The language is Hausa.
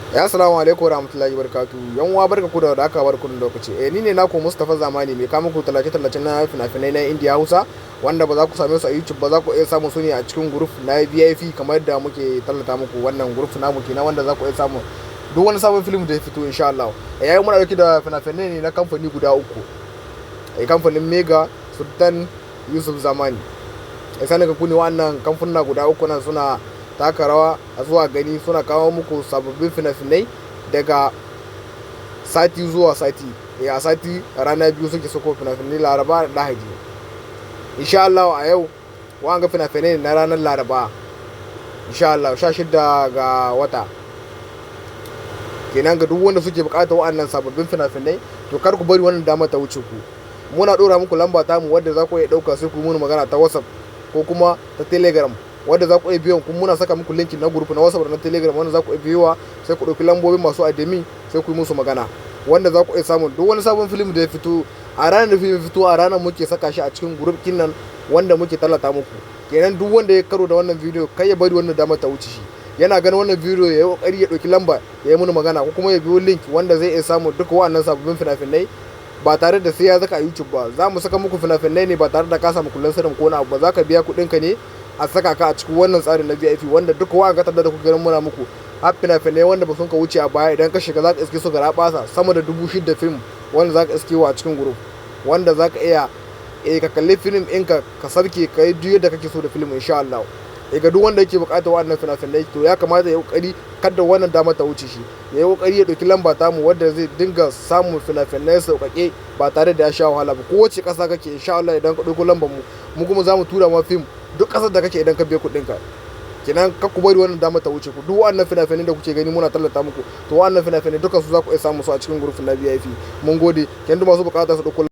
Assalamu alaikum warahmatullahi wabarakatuh. Yan uwa barka ku da aka bar kun lokaci. Ni ne naku Mustafa Zamani mai kawo muku tallace na fina-finai na India Hausa wanda ba za ku same su a YouTube ba, za ku iya samu su ne a cikin group na VIP kamar yadda muke tallata muku wannan group namu kenan wanda za ku iya samu duk wani sabon film da ya fito insha Allah. Yayin muna dauke da fina-finai ne na kamfani guda uku. Kamfanin Mega, Sultan, Yusuf Zamani. Sanin ka kuni wannan kamfanin guda uku nan suna taka rawa a zuwa gani, suna kawo muku sababbin fina-finai daga sati zuwa sati. A sati rana biyu suke sako fina-finai, Laraba da Lahadi. Insha Allah a yau wanga fina-finai na ranar Laraba, insha Allah 16 ga wata kenan. Ga duk wanda suke bukatar wa'annan sababbin fina-finai to kar ku bari wannan dama ta wuce ku. Muna dora muku lamba tamu wadda za ku iya dauka sai ku yi mana magana ta WhatsApp ko kuma ta Telegram, wanda za ku iya biyan ku. Muna saka muku link na group na WhatsApp da na Telegram wanda za ku iya biyowa, sai ku dauki lambobin masu adami sai ku yi musu magana, wanda za ku iya samun duk wani sabon film da ya fito a ranar da film ya fito a ranar muke saka shi a cikin group kinnan wanda muke tallata muku. Kenan duk wanda ya karo da wannan video kai ya bari wannan dama ta wuce shi. Yana ganin wannan video ya yi kokari ya dauki lamba ya yi mana magana ko kuma ya biyo link wanda zai iya samu duka wa'annan sababbin fina-finai ba tare da sai ya zaka a YouTube ba. Za mu saka muku fina-finai ne ba tare da ka samu kullun sirrin ko na abu ba. Za ka biya kuɗinka ne a saka ka a cikin wannan tsarin na VIP wanda duka wa'anga tada da kuka ganin muna muku har fina-finai wanda ba sun ka wuce a baya. Idan ka shiga za ka iske su gara basa sama da 6,000 film wanda za ka iske wa a cikin group, wanda za ka iya ka kalli film ɗinka ka sarke ka yi duk yadda kake so da film insha Allah. Ga duk wanda yake bukatar wannan fina-finai to ya kamata ya yi kokari kada wannan dama ta wuce shi. Ya yi kokari ya dauki lamba tamu wadda zai dinga samun fina-finai sauƙaƙe ba tare da ya sha wahala ba. Kowace ƙasa kake insha Allah idan ka dauko lambar mu kuma za mu tura ma film duk ƙasar da kake idan ka biya kuɗinka. Kenan ka ku bari wannan dama ta wuce ku. Duk wannan fina-finai da kuke gani muna tallata muku to wannan fina-finai dukan su za ku iya samu su a cikin group na VIP. Mun gode. Kenan duk masu bukata su dauko